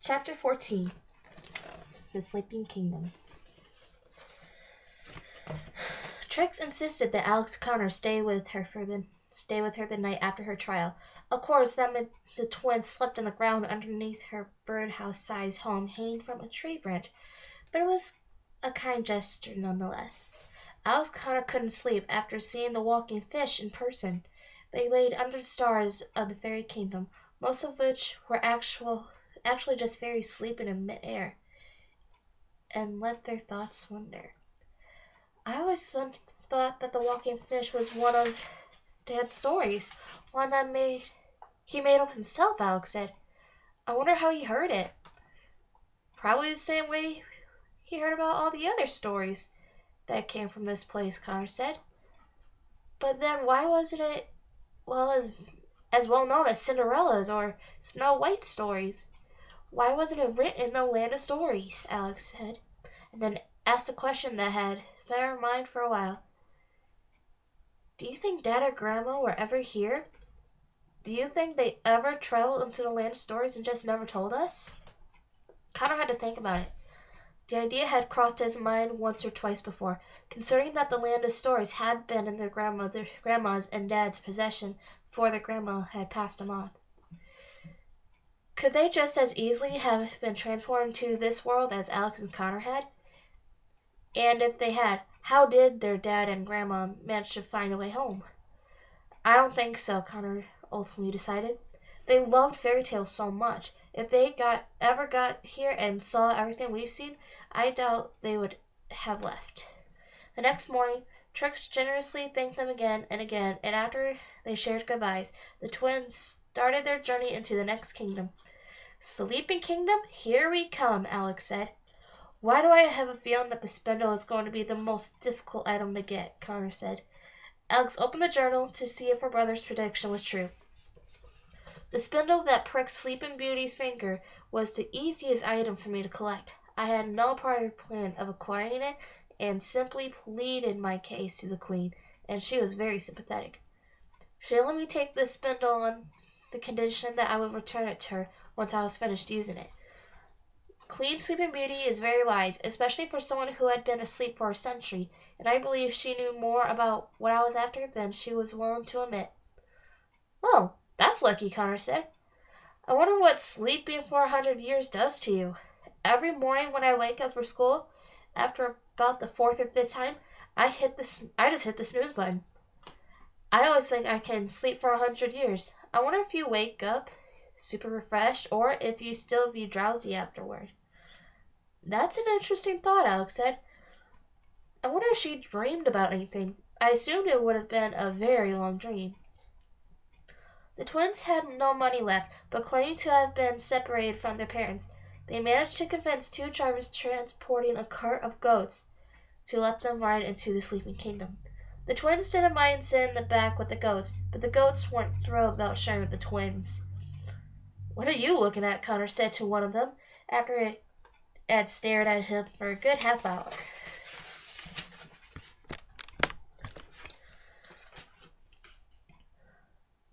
Chapter 14 The Sleeping Kingdom. Trix insisted that Alex Connor stay with her the night after her trial. Of course, that meant the twins slept on the ground underneath her birdhouse-sized home hanging from a tree branch, but it was a kind gesture nonetheless. Alex Connor couldn't sleep after seeing the walking fish in person. They laid under the stars of the fairy kingdom, most of which were actually just fairies sleeping in mid-air, and let their thoughts wander. I always thought that the walking fish was one of Dad's stories, one that he made up himself, Alex said. I wonder how he heard it. Probably the same way he heard about all the other stories that came from this place, Connor said. But then why wasn't it as well known as Cinderella's or Snow White's stories? Why wasn't it written in the land of stories? Alex said, and then asked a question that had been in her mind for a while. Do you think Dad or Grandma were ever here? Do you think they ever traveled into the land of stories and just never told us? Connor had to think about it. The idea had crossed his mind once or twice before, considering that the land of stories had been in their grandma's and Dad's possession before their grandma had passed them on. Could they just as easily have been transported to this world as Alex and Connor had? And if they had, how did their dad and grandma manage to find a way home? I don't think so, Connor ultimately decided. They loved fairy tales so much. If they ever got here and saw everything we've seen, I doubt they would have left. The next morning, Trix generously thanked them again, and after they shared goodbyes, the twins started their journey into the next kingdom. Sleeping Kingdom, here we come, Alex said. Why do I have a feeling that the spindle is going to be the most difficult item to get? Connor said. Alex opened the journal to see if her brother's prediction was true. The spindle that pricked Sleeping Beauty's finger was the easiest item for me to collect. I had no prior plan of acquiring it and simply pleaded my case to the Queen, and she was very sympathetic. She let me take the spindle on the condition that I would return it to her once I was finished using it. Queen Sleeping Beauty is very wise, especially for someone who had been asleep for a century, and I believe she knew more about what I was after than she was willing to admit. Well, that's lucky, Connor said. I wonder what sleeping for 100 years does to you. Every morning when I wake up for school, after about the 4th or 5th time, I just hit the snooze button. I always think I can sleep for 100 years. I wonder if you wake up super refreshed or if you still be drowsy afterward. That's an interesting thought, Alex said. I wonder if she dreamed about anything. I assumed it would have been a very long dream. The twins had no money left, but claiming to have been separated from their parents, they managed to convince 2 drivers transporting a cart of goats to let them ride into the Sleeping Kingdom. The twins didn't mind sitting in the back with the goats, but the goats weren't thrilled about sharing with the twins. What are you looking at? Connor said to one of them, after it had stared at him for a good half hour.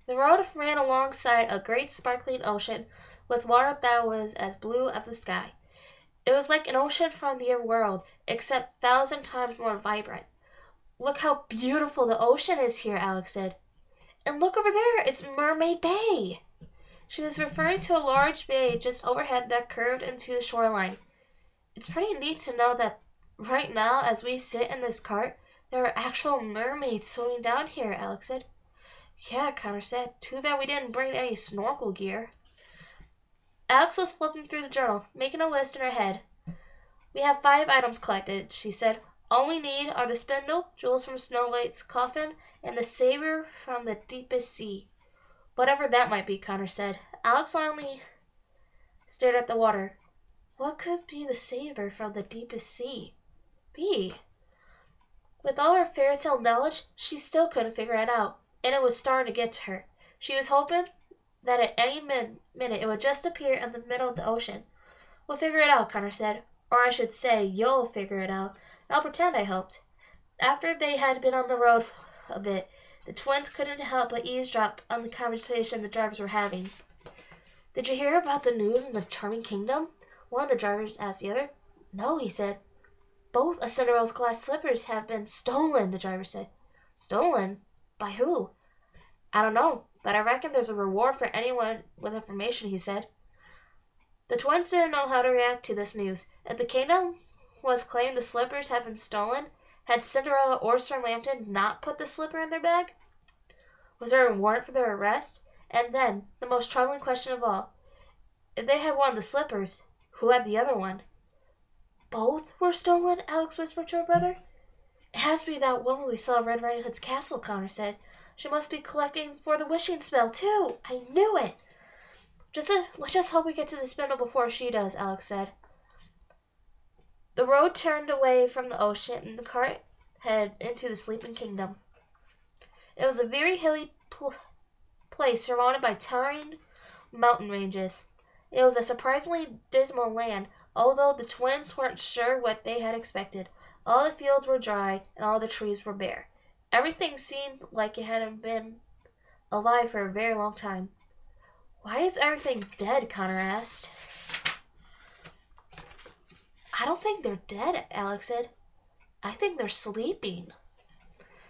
The road ran alongside a great sparkling ocean with water that was as blue as the sky. It was like an ocean from the other world, except 1,000 times more vibrant. Look how beautiful the ocean is here, Alex said. And look over there, it's Mermaid Bay. She was referring to a large bay just overhead that curved into the shoreline. It's pretty neat to know that right now, as we sit in this cart, there are actual mermaids swimming down here, Alex said. Yeah, Connor said. Too bad we didn't bring any snorkel gear. Alex was flipping through the journal, making a list in her head. We have 5 items collected, she said. All we need are the spindle, jewels from Snow White's coffin, and the saber from the deepest sea. Whatever that might be, Connor said. Alex only stared at the water. What could be the saber from the deepest sea be? With all her fairy tale knowledge, she still couldn't figure it out, and it was starting to get to her. She was hoping that at any minute it would just appear in the middle of the ocean. We'll figure it out, Connor said. Or I should say, you'll figure it out. I'll pretend I helped. After they had been on the road a bit, the twins couldn't help but eavesdrop on the conversation the drivers were having. Did you hear about the news in the Charming Kingdom? One of the drivers asked the other. No, he said. Both of Cinderella's glass slippers have been stolen, the driver said. Stolen? By who? I don't know, but I reckon there's a reward for anyone with information, he said. The twins didn't know how to react to this news. If the kingdom was claimed the slippers had been stolen, had Cinderella or Sir Lambton not put the slipper in their bag? Was there a warrant for their arrest? And then, the most troubling question of all, if they had one of the slippers, who had the other one? Both were stolen? Alex whispered to her brother. It has to be that woman we saw at Red Riding Hood's castle, Connor said. She must be collecting for the wishing spell, too. I knew it. Let's just hope we get to the spindle before she does, Alex said. The road turned away from the ocean, and the cart headed into the sleeping kingdom. It was a very hilly place surrounded by towering mountain ranges. It was a surprisingly dismal land, although the twins weren't sure what they had expected. All the fields were dry, and all the trees were bare. Everything seemed like it hadn't been alive for a very long time. Why is everything dead? Connor asked. I don't think they're dead, Alex said. I think they're sleeping.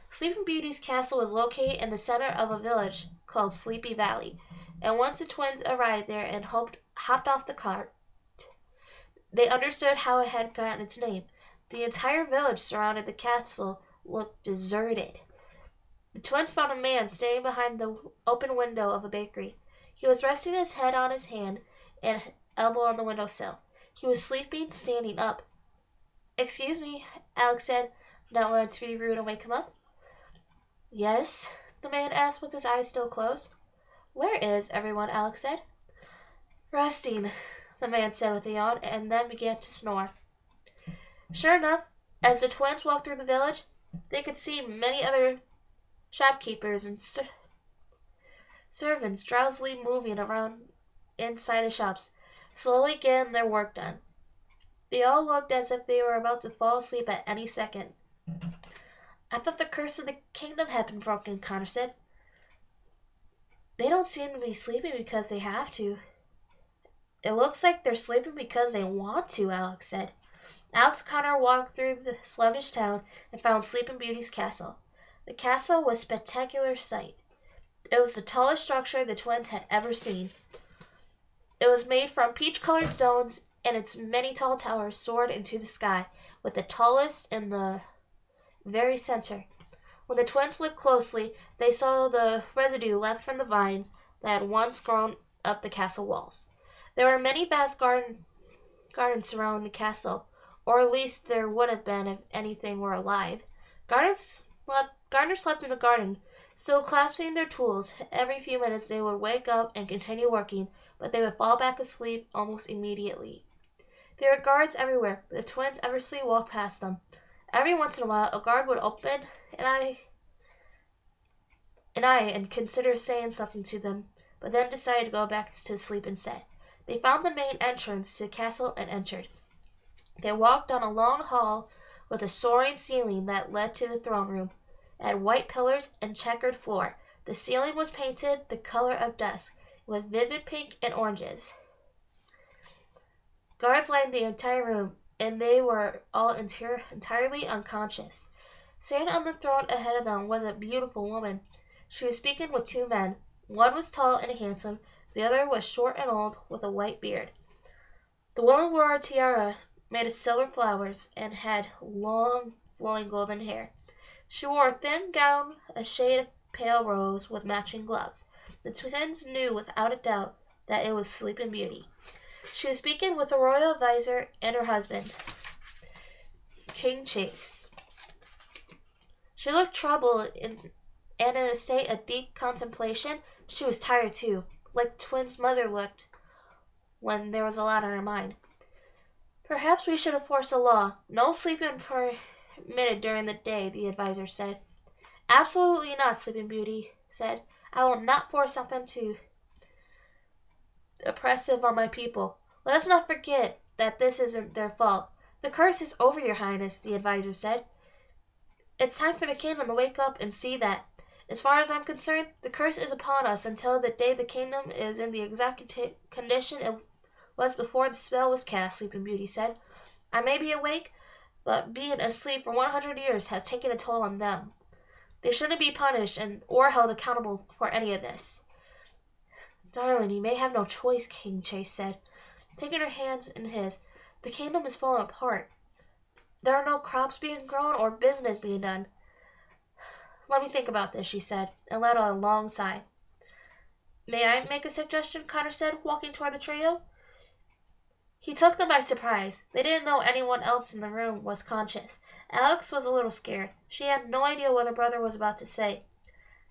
Sleeping Beauty's castle was located in the center of a village called Sleepy Valley, and once the twins arrived there and hopped off the cart, they understood how it had gotten its name. The entire village surrounding the castle looked deserted. The twins found a man standing behind the open window of a bakery. He was resting his head on his hand and elbow on the windowsill. He was sleeping, standing up. Excuse me, Alex said, not wanting to be rude and wake him up. Yes, the man asked with his eyes still closed. Where is everyone? Alex said. Resting, the man said with a yawn, and then began to snore. Sure enough, as the twins walked through the village, they could see many other shopkeepers and servants drowsily moving around inside the shops, slowly getting their work done. They all looked as if they were about to fall asleep at any second. I thought the curse of the kingdom had been broken, Connor said. They don't seem to be sleeping because they have to. It looks like they're sleeping because they want to, Alex said. Alex and Connor walked through the sluggish town and found Sleeping Beauty's castle. The castle was a spectacular sight. It was the tallest structure the twins had ever seen. It was made from peach-colored stones, and its many tall towers soared into the sky, with the tallest in the very center. When the twins looked closely, they saw the residue left from the vines that had once grown up the castle walls. There were many vast gardens surrounding the castle, or at least there would have been if anything were alive. Gardeners slept in the garden, still clasping their tools. Every few minutes they would wake up and continue working, but they would fall back asleep almost immediately. There were guards everywhere, but the twins eversley walked past them. Every once in a while, a guard would open an eye and consider saying something to them, but then decided to go back to sleep instead. They found the main entrance to the castle and entered. They walked down a long hall with a soaring ceiling that led to the throne room. It had white pillars and checkered floor. The ceiling was painted the color of dusk, with vivid pink and oranges. Guards lined the entire room, and they were all entirely unconscious. Standing on the throne ahead of them was a beautiful woman. She was speaking with two men. One was tall and handsome, the other was short and old, with a white beard. The woman wore a tiara made of silver flowers and had long, flowing golden hair. She wore a thin gown, a shade of pale rose, with matching gloves. The twins knew without a doubt that it was Sleeping Beauty. She was speaking with a royal advisor and her husband, King Chase. She looked troubled and in a state of deep contemplation. She was tired too, like the twins' mother looked when there was a lot on her mind. Perhaps we should enforce a law. No sleeping permitted during the day, the advisor said. Absolutely not, Sleeping Beauty said. I will not force something too oppressive on my people. Let us not forget that this isn't their fault. The curse is over, Your Highness, the advisor said. It's time for the kingdom to wake up and see that As far as I'm concerned, the curse is upon us until the day the kingdom is in the exact condition it was before the spell was cast, Sleeping Beauty said. I may be awake, but being asleep for 100 years has taken a toll on them. They shouldn't be punished or held accountable for any of this. Darling, you may have no choice, King Chase said, taking her hands in his. The kingdom is falling apart. There are no crops being grown or business being done. Let me think about this, she said, and let out a long sigh. May I make a suggestion? Connor said, walking toward the trio. He took them by surprise. They didn't know anyone else in the room was conscious. Alex was a little scared. She had no idea what her brother was about to say.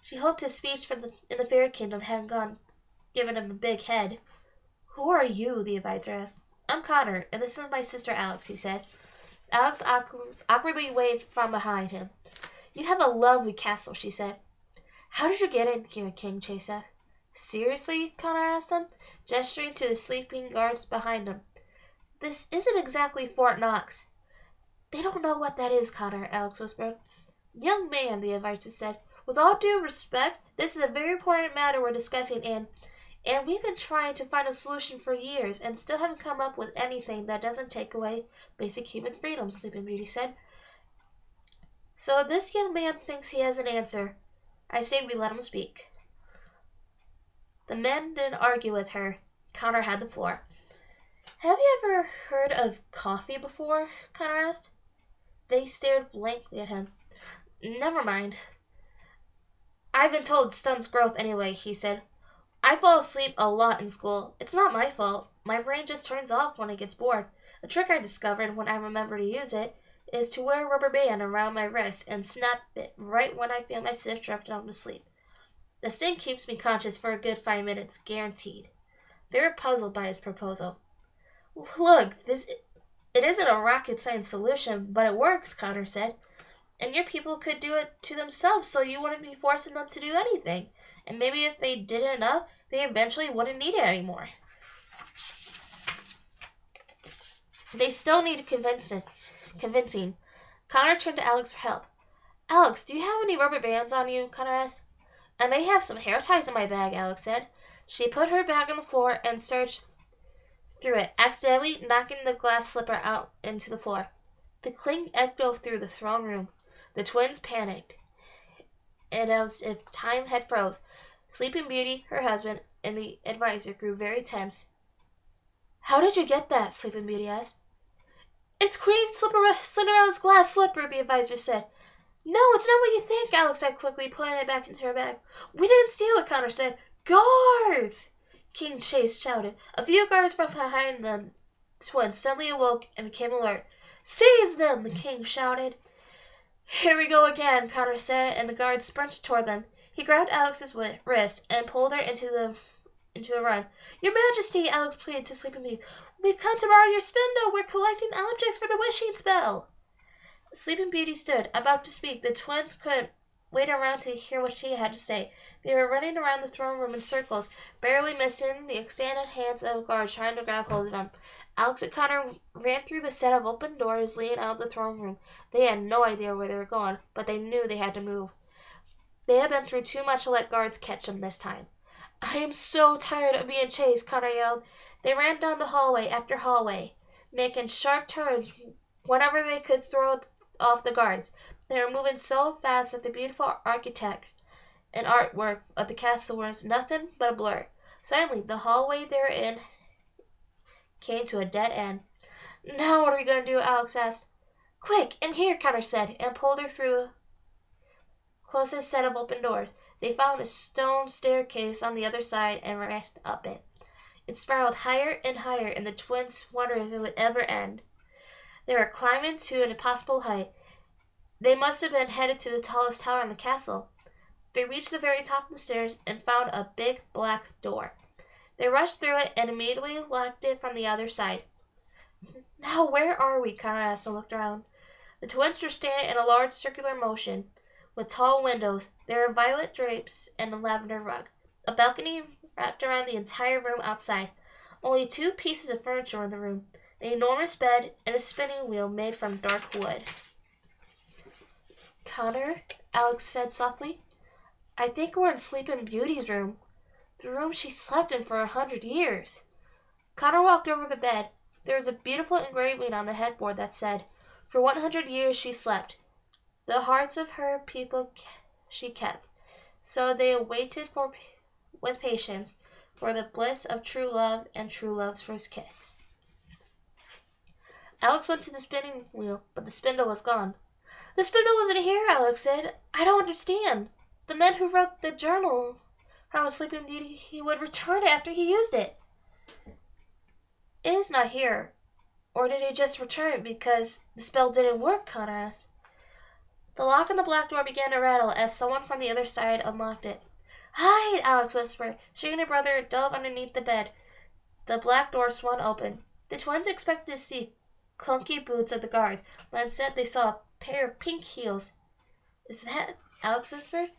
She hoped his speech in the fairy kingdom hadn't given him a big head. Who are you? The advisor asked. I'm Connor, and this is my sister Alex, he said. Alex awkwardly waved from behind him. You have a lovely castle, she said. How did you get in here? King Chase asked. Seriously? Connor asked him, gesturing to the sleeping guards behind him. This isn't exactly Fort Knox. They don't know what that is, Connor, Alex whispered. Young man, the advisor said, with all due respect, this is a very important matter we're discussing, and we've been trying to find a solution for years and still haven't come up with anything that doesn't take away basic human freedom, Sleeping Beauty said. So this young man thinks he has an answer. I say we let him speak. The men didn't argue with her. Connor had the floor. Have you ever heard of coffee before? Connor asked. They stared blankly at him. Never mind. I've been told it stunts growth anyway, he said. I fall asleep a lot in school. It's not my fault. My brain just turns off when it gets bored. A trick I discovered when I remember to use it is to wear a rubber band around my wrist and snap it right when I feel myself drifting off to sleep. The sting keeps me conscious for a good 5 minutes, guaranteed. They were puzzled by his proposal. Look, it isn't a rocket science solution, but it works, Connor said. And your people could do it to themselves, so you wouldn't be forcing them to do anything. And maybe if they did it enough, they eventually wouldn't need it anymore. They still needed convincing. Connor turned to Alex for help. Alex, do you have any rubber bands on you? Connor asked. I may have some hair ties in my bag, Alex said. She put her bag on the floor and searched through it, accidentally knocking the glass slipper out into the floor. The clink echoed through the throne room. The twins panicked, and as if time had froze, Sleeping Beauty, her husband, and the advisor grew very tense. How did you get that? Sleeping Beauty asked. It's Queen Cinderella's glass slipper, the advisor said. No, it's not what you think, Alex said quickly, putting it back into her bag. We didn't steal it, Connor said. Guards! King Chase shouted. A few guards from behind the twins suddenly awoke and became alert. Seize them! The king shouted. Here we go again, Connor said, and the guard sprinted toward them. He grabbed Alex's wrist and pulled her into a run. Your Majesty, Alex pleaded to Sleeping Beauty. We've come to borrow your spindle. We're collecting objects for the wishing spell. Sleeping Beauty stood, about to speak. The twins couldn't wait around to hear what she had to say. They were running around the throne room in circles, barely missing the extended hands of guards trying to grab hold of them. Alex and Connor ran through the set of open doors leading out of the throne room. They had no idea where they were going, but they knew they had to move. They had been through too much to let guards catch them this time. I am so tired of being chased, Connor yelled. They ran down the hallway after hallway, making sharp turns whenever they could throw off the guards. They were moving so fast that the beautiful architect and artwork of the castle was nothing but a blur. Suddenly, the hallway they were in came to a dead end. Now what are we going to do? Alex asked. Quick, in here, Connor said, and pulled her through the closest set of open doors. They found a stone staircase on the other side and ran up it. It spiraled higher and higher, and the twins wondered if it would ever end. They were climbing to an impossible height. They must have been headed to the tallest tower in the castle. They reached the very top of the stairs and found a big black door. They rushed through it and immediately locked it from the other side. Now where are we? Connor asked and looked around. The twins were standing in a large circular motion with tall windows. There were violet drapes and a lavender rug. A balcony wrapped around the entire room outside. Only 2 pieces of furniture were in the room, an enormous bed and a spinning wheel made from dark wood. Connor, Alex said softly, I think we're in Sleeping Beauty's room, the room she slept in for 100 years. Connor walked over the bed. There was a beautiful engraving on the headboard that said, "For 100 years she slept. The hearts of her people she kept. So they waited with patience for the bliss of true love and true love's first kiss." Alex went to the spinning wheel, but the spindle was gone. "The spindle wasn't here," Alex said. "I don't understand. The man who wrote the journal from Sleeping Beauty, he would return it after he used it." "It is not here. Or did he just return it because the spell didn't work?" Connor asked. The lock on the black door began to rattle as someone from the other side unlocked it. "Hide!" Alex whispered. She and her brother dove underneath the bed. The black door swung open. The twins expected to see clunky boots of the guards, but instead they saw a pair of pink heels. "Is that?" Alex whispered.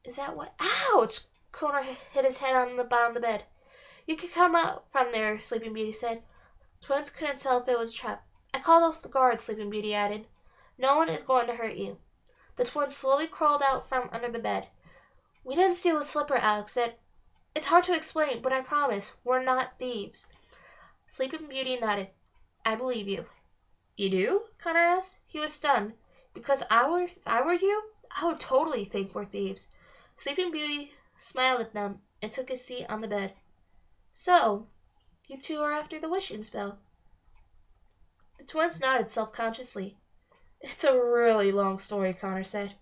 "Is that what?" "Ouch!" Connor hit his head on the bottom of the bed. "You can come out from there," Sleeping Beauty said. Twins couldn't tell if it was a trap. "I called off the guards," Sleeping Beauty added. "No one is going to hurt you." The twins slowly crawled out from under the bed. "We didn't steal the slipper," Alex said. "It's hard to explain, but I promise we're not thieves." Sleeping Beauty nodded. "I believe you." "You do?" Connor asked. He was stunned. "Because if I were you, I would totally think we're thieves." Sleeping Beauty smiled at them and took a seat on the bed. "So, you two are after the wishing spell?" The twins nodded self-consciously. "It's a really long story," Connor said.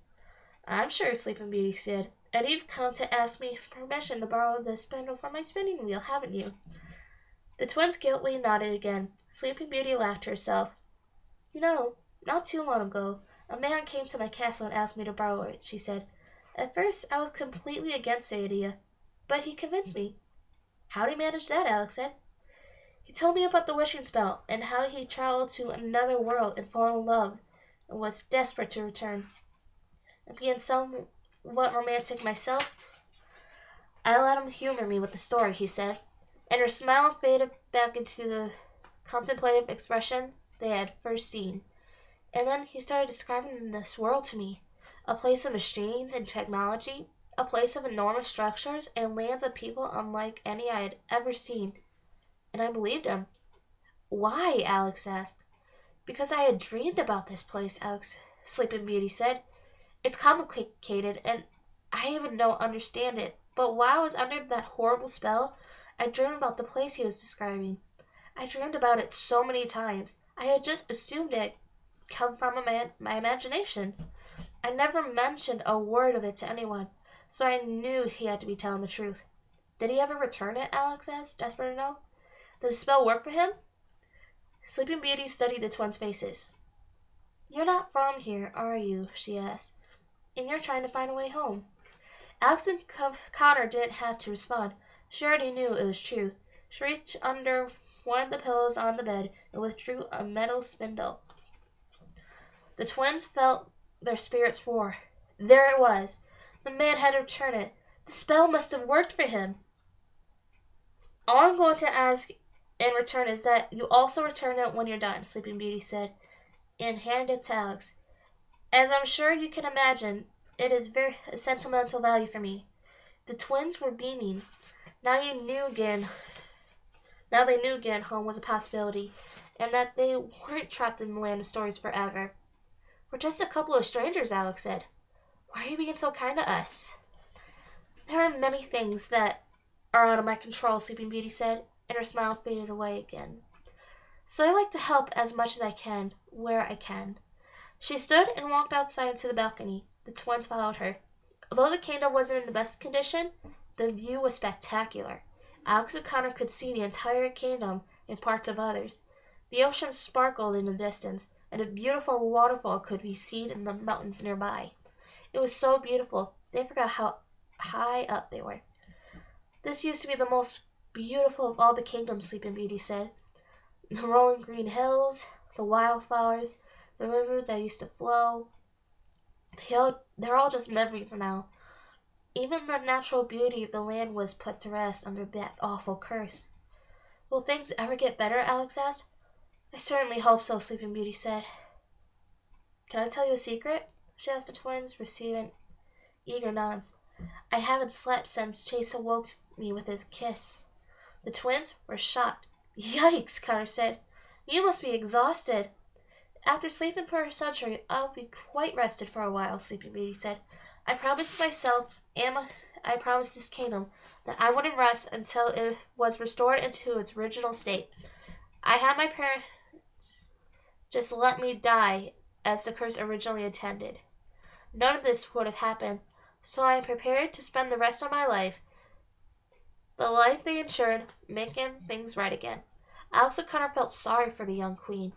"I'm sure," Sleeping Beauty said. "And you've come to ask me for permission to borrow the spindle from my spinning wheel, haven't you?" The twins guiltily nodded again. Sleeping Beauty laughed to herself. "You know, not too long ago, a man came to my castle and asked me to borrow it," she said. "At first I was completely against the idea, but he convinced me." "How'd he manage that?" Alex said. "He told me about the wishing spell, and how he traveled to another world and fallen in love, and was desperate to return. And being somewhat romantic myself, I let him humor me with the story," he said. And her smile faded back into the contemplative expression they had first seen. "And then he started describing this world to me, a place of machines and technology, a place of enormous structures and lands of people unlike any I had ever seen. And I believed him." "Why?" Alex asked. "Because I had dreamed about this place," Sleeping Beauty said. "It's complicated, and I even don't understand it, but while I was under that horrible spell, I dreamed about the place he was describing. I dreamed about it so many times, I had just assumed it had come from my imagination. I never mentioned a word of it to anyone, so I knew he had to be telling the truth." "Did he ever return it?" Alex asked, desperate to know. "Did the spell work for him?" Sleeping Beauty studied the twins' faces. "You're not from here, are you?" she asked. "And you're trying to find a way home." Alex and Connor didn't have to respond. She already knew it was true. She reached under one of the pillows on the bed and withdrew a metal spindle. The twins felt their spirits roar. There it was. The man had returned it. The spell must have worked for him. "All I'm going to ask in return is that you also return it when you're done," Sleeping Beauty said, and handed it to Alex. "As I'm sure you can imagine, it is very sentimental value for me." The twins were beaming. Now they knew again home was a possibility, and that they weren't trapped in the land of stories forever. "We're just a couple of strangers," Alex said. "Why are you being so kind to us?" "There are many things that are out of my control," Sleeping Beauty said, and her smile faded away again. "So I like to help as much as I can, where I can." She stood and walked outside into the balcony. The twins followed her. Although the kingdom wasn't in the best condition, the view was spectacular. Alex and Connor could see the entire kingdom and parts of others. The ocean sparkled in the distance, and a beautiful waterfall could be seen in the mountains nearby. It was so beautiful, they forgot how high up they were. "This used to be the most beautiful of all the kingdoms," Sleeping Beauty said. "The rolling green hills, the wildflowers, the river that used to flow, they're all just memories now. Even the natural beauty of the land was put to rest under that awful curse." "Will things ever get better?" Alex asked. "I certainly hope so," Sleeping Beauty said. "Can I tell you a secret?" she asked the twins, receiving. eager nods. I haven't slept since Chase awoke me with his kiss. The twins were shocked. Yikes, Connor said. You must be exhausted. After sleeping for a century, I'll be quite rested for a while, Sleeping Beauty said. I promised myself and I promised this kingdom that I wouldn't rest until it was restored into its original state. I had my parents just let me die as the curse originally intended. None of this would have happened, so I am prepared to spend the rest of my life, the life they ensured, making things right again. Alex and Connor felt sorry for the young queen.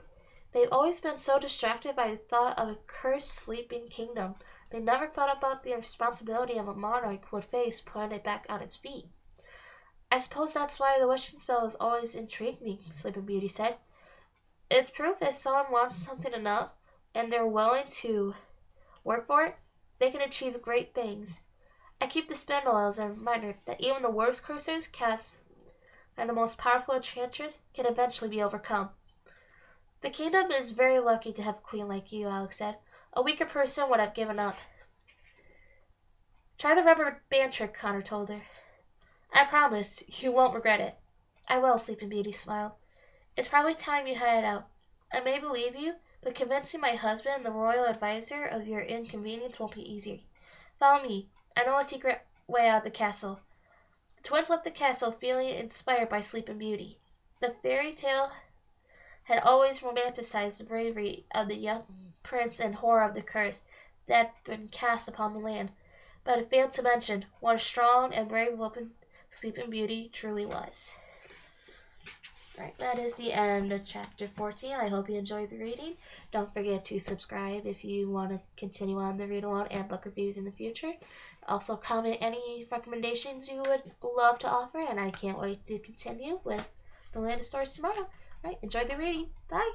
They've always been so distracted by the thought of a cursed sleeping kingdom. They never thought about the responsibility of a monarch would face putting it back on its feet. I suppose that's why the wishing spell has always intrigued me, Sleeping Beauty said. It's proof if someone wants something enough and they're willing to work for it, they can achieve great things. I keep the spindle as a reminder that even the worst curses cast and the most powerful enchantress can eventually be overcome. The kingdom is very lucky to have a queen like you, Alex said. A weaker person would have given up. Try the rubber band trick, Connor told her. I promise you won't regret it. I will, Sleeping Beauty smiled. It's probably time you headed out. I may believe you, but convincing my husband and the royal advisor of your inconvenience won't be easy. Follow me. I know a secret way out of the castle. The twins left the castle feeling inspired by Sleeping Beauty. The fairy tale had always romanticized the bravery of the young prince and horror of the curse that had been cast upon the land, but it failed to mention what a strong and brave woman Sleeping Beauty truly was. Right, that is the end of chapter 14. I hope you enjoyed the reading. Don't forget to subscribe if you want to continue on the read along and book reviews in the future. Also comment any recommendations you would love to offer, and I can't wait to continue with the Land of Stories tomorrow. Right, enjoy the reading. Bye!